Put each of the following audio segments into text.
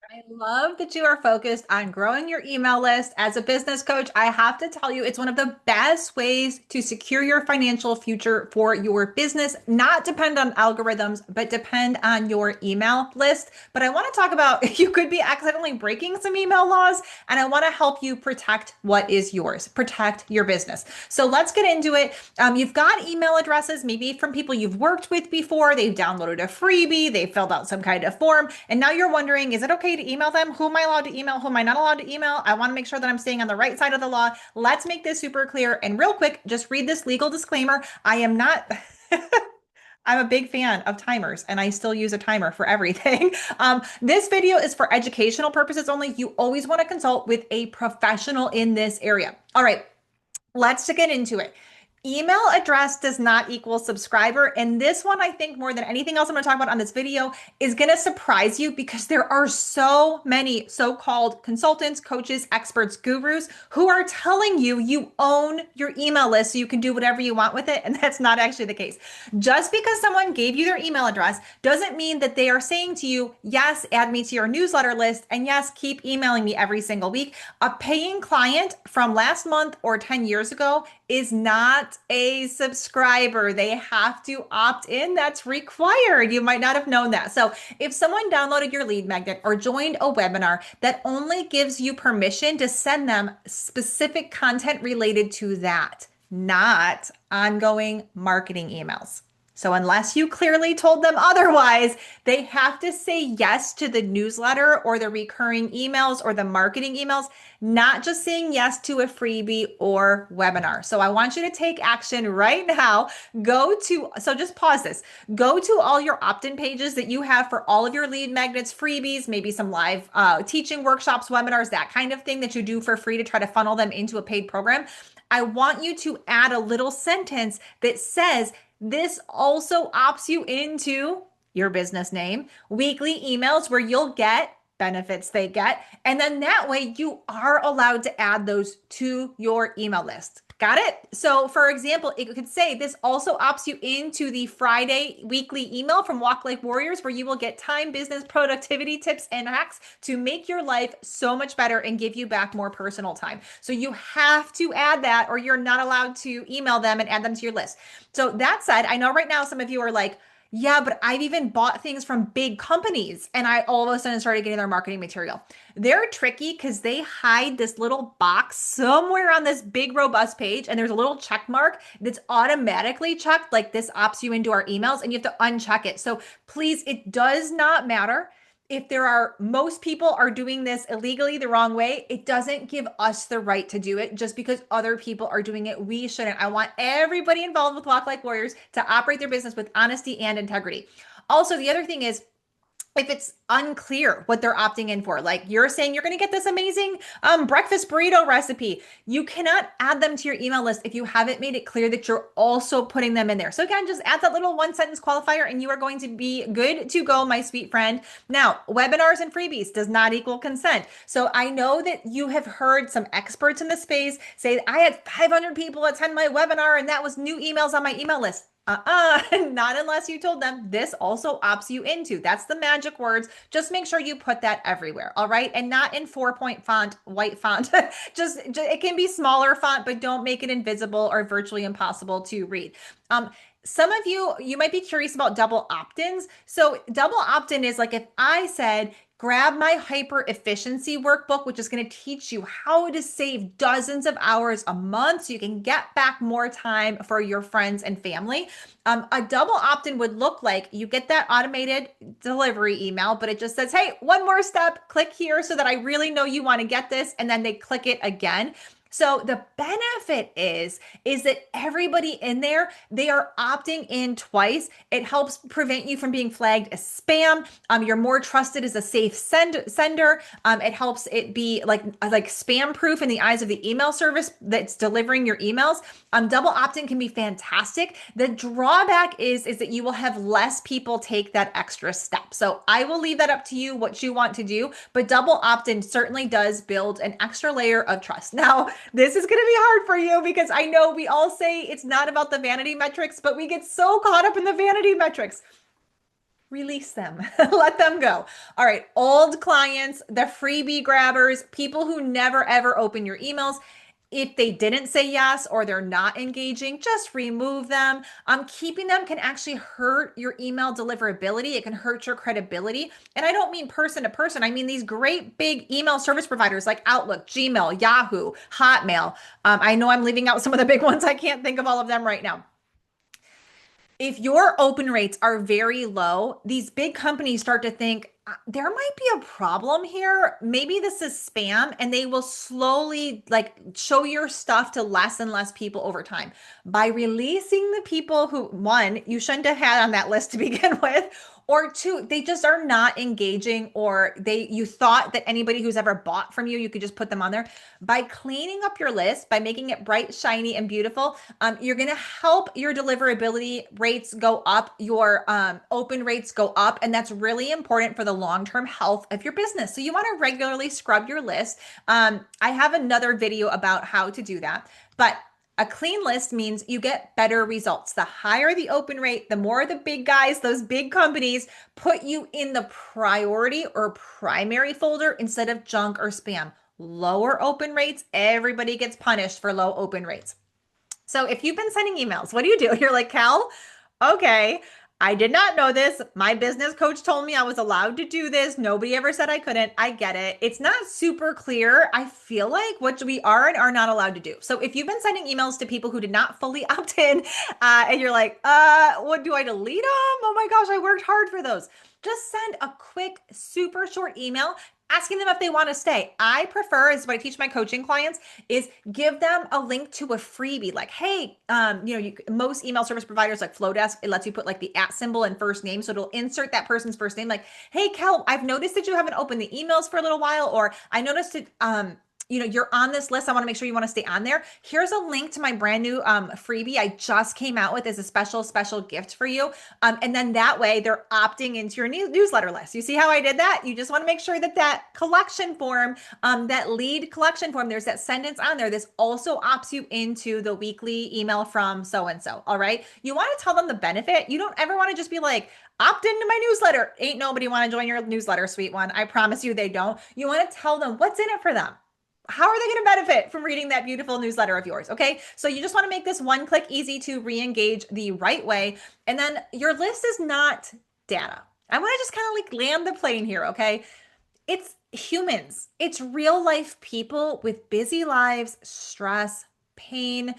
I love that you are focused on growing your email list. As a business coach, I have to tell you, it's one of the best ways to secure your financial future for your business. Not depend on algorithms, but depend on your email list. But I want to talk about you could be accidentally breaking some email laws, and I want to help you protect what is yours, protect your business. So let's get into it. You've got email addresses, maybe from people you've worked with before. They've downloaded a freebie, they filled out some kind of form, and now you're wondering, is it okay to email them? Who am I allowed to email? Who am I not allowed to email? I want to make sure that I'm staying on the right side of the law. Let's make this super clear. And real quick, just read this legal disclaimer. I am not. I'm a big fan of timers and I still use a timer for everything. This video is for educational purposes only. You always want to consult with a professional in this area. All right, let's get into it. Email address does not equal subscriber. And this one, I think more than anything else I'm going to talk about on this video is going to surprise you because there are so many so-called consultants, coaches, experts, gurus who are telling you you own your email list so you can do whatever you want with it. And that's not actually the case. Just because someone gave you their email address doesn't mean that they are saying to you, yes, add me to your newsletter list. And yes, keep emailing me every single week. A paying client from last month or 10 years ago is not a subscriber. They have to opt in. That's required. You might not have known that. So if someone downloaded your lead magnet or joined a webinar, that only gives you permission to send them specific content related to that, not ongoing marketing emails. So unless you clearly told them otherwise, they have to say yes to the newsletter or the recurring emails or the marketing emails, not just saying yes to a freebie or webinar. So I want you to take action right now. So just pause this. Go to all your opt-in pages that you have for all of your lead magnets, freebies, maybe some live teaching workshops, webinars, that kind of thing that you do for free to try to funnel them into a paid program. I want you to add a little sentence that says, this also opts you into your business name, weekly emails where you'll get benefits they get. And then that way you are allowed to add those to your email list. Got it? So for example, it could say this also opts you into the Friday weekly email from Walk Like Warriors, where you will get time, business, productivity tips and hacks to make your life so much better and give you back more personal time. So you have to add that or you're not allowed to email them and add them to your list. So that said, I know right now some of you are like, yeah, but I've even bought things from big companies and I all of a sudden started getting their marketing material. They're tricky because they hide this little box somewhere on this big robust page and there's a little check mark that's automatically checked, like this opts you into our emails, and you have to uncheck it. So please, it does not matter if most people are doing this illegally the wrong way. It doesn't give us the right to do it just because other people are doing it. We shouldn't. I want everybody involved with Walk Like Warriors to operate their business with honesty and integrity. Also, the other thing is, if it's unclear what they're opting in for, like you're saying you're going to get this amazing breakfast burrito recipe, you cannot add them to your email list if you haven't made it clear that you're also putting them in there. So again, just add that little one sentence qualifier and you are going to be good to go, my sweet friend. Now, webinars and freebies does not equal consent. So I know that you have heard some experts in the space say, I had 500 people attend my webinar and that was new emails on my email list. Not unless you told them this also opts you into. That's the magic words. Just make sure you put that everywhere. All right. And not in 4-point font, white font. just it can be smaller font, but don't make it invisible or virtually impossible to read. Some of you might be curious about double opt-ins. So double opt-in is like if I said, grab my hyper efficiency workbook, which is going to teach you how to save dozens of hours a month so you can get back more time for your friends and family. A double opt-in would look like you get that automated delivery email, but it just says, hey, one more step, click here so that I really know you want to get this. And then they click it again. So the benefit is that everybody in there, they are opting in twice. It helps prevent you from being flagged as spam. You're more trusted as a safe sender. It helps it be like spam proof in the eyes of the email service that's delivering your emails. Double opt-in can be fantastic. The drawback is that you will have less people take that extra step. So I will leave that up to you, what you want to do, but double opt-in certainly does build an extra layer of trust. Now, this is going to be hard for you because I know we all say it's not about the vanity metrics, but we get so caught up in the vanity metrics. Release them. Let them go. All right, old clients, the freebie grabbers, people who never ever open your emails. If they didn't say yes or they're not engaging, just remove them. Keeping them can actually hurt your email deliverability. It can hurt your credibility. And I don't mean person to person. I mean these great big email service providers like Outlook, Gmail, Yahoo, Hotmail. I know I'm leaving out some of the big ones. I can't think of all of them right now. If your open rates are very low, these big companies start to think there might be a problem here. Maybe this is spam, and they will slowly like show your stuff to less and less people over time. By releasing the people who, one, you shouldn't have had on that list to begin with, or two, they just are not engaging, or you thought that anybody who's ever bought from you, you could just put them on there. By cleaning up your list, by making it bright, shiny, and beautiful, you're going to help your deliverability rates go up, your open rates go up, and that's really important for the long-term health of your business. So you want to regularly scrub your list. I have another video about how to do that, but a clean list means you get better results. The higher the open rate, the more the big guys, those big companies put you in the priority or primary folder instead of junk or spam. Lower open rates, everybody gets punished for low open rates. So if you've been sending emails, what do? You're like, Cal, okay, I did not know this. My business coach told me I was allowed to do this. Nobody ever said I couldn't. I get it. It's not super clear. I feel like what we are and are not allowed to do. So if you've been sending emails to people who did not fully opt in, and you're like, what do I delete them? Oh my gosh, I worked hard for those. Just send a quick, super short email asking them if they want to stay. I prefer, is what I teach my coaching clients, is give them a link to a freebie. Like, hey, most email service providers like Flowdesk, it lets you put like the @ symbol and first name. So it'll insert that person's first name. Like, hey, Kel, I've noticed that you haven't opened the emails for a little while, or I noticed it, you're on this list. I want to make sure you want to stay on there. Here's a link to my brand new freebie I just came out with as a special gift for you. And then that way they're opting into your newsletter list. You see how I did that? You just want to make sure that collection form, that lead collection form, there's that sentence on there. This also opts you into the weekly email from so-and-so. All right. You want to tell them the benefit. You don't ever want to just be like, opt into my newsletter. Ain't nobody want to join your newsletter, sweet one. I promise you they don't. You want to tell them what's in it for them. How are they going to benefit from reading that beautiful newsletter of yours? Okay. So you just want to make this one click easy to re-engage the right way. And then your list is not data. I want to just kind of like land the plane here. Okay. It's humans. It's real life people with busy lives, stress, pain,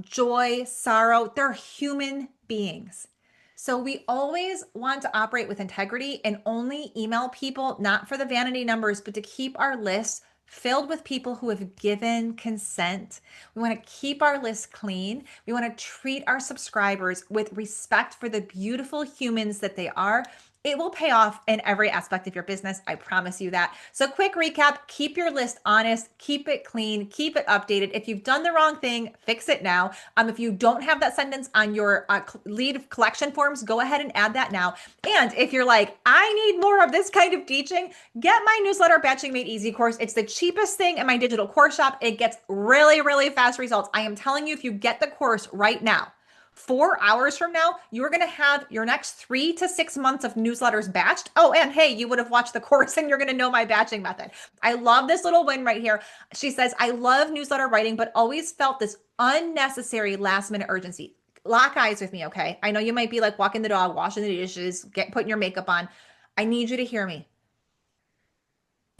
joy, sorrow. They're human beings. So we always want to operate with integrity and only email people, not for the vanity numbers, but to keep our list filled with people who have given consent. We want to keep our list clean. We want to treat our subscribers with respect for the beautiful humans that they are. It will pay off in every aspect of your business. I promise you that. So quick recap, keep your list honest, keep it clean, keep it updated. If you've done the wrong thing, fix it now. If you don't have that sentence on your lead collection forms, go ahead and add that now. And if you're like, I need more of this kind of teaching, get my newsletter batching made easy course. It's the cheapest thing in my digital course shop. It gets really, really fast results. I am telling you, if you get the course right now, 4 hours from now, you're going to have your next 3 to 6 months of newsletters batched. Oh, and hey, you would have watched the course and you're going to know my batching method. I love this little win right here. She says, I love newsletter writing, but always felt this unnecessary last minute urgency. Lock eyes with me, okay? I know you might be like walking the dog, washing the dishes, putting your makeup on. I need you to hear me.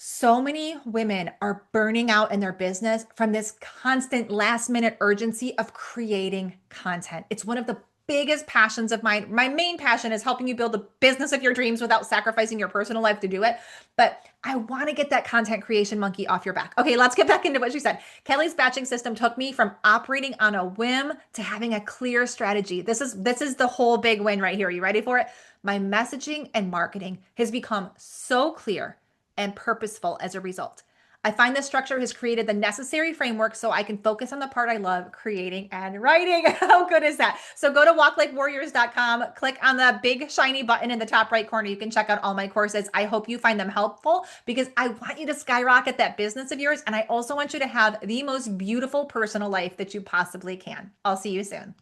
So many women are burning out in their business from this constant last minute urgency of creating content. It's one of the biggest passions of mine. My main passion is helping you build the business of your dreams without sacrificing your personal life to do it. But I want to get that content creation monkey off your back. Okay, let's get back into what she said. Kelly's batching system took me from operating on a whim to having a clear strategy. This is the whole big win right here. Are you ready for it? My messaging and marketing has become so clear and purposeful as a result. I find this structure has created the necessary framework so I can focus on the part I love, creating and writing. How good is that? So go to walklikewarriors.com, click on the big shiny button in the top right corner. You can check out all my courses. I hope you find them helpful because I want you to skyrocket that business of yours. And I also want you to have the most beautiful personal life that you possibly can. I'll see you soon.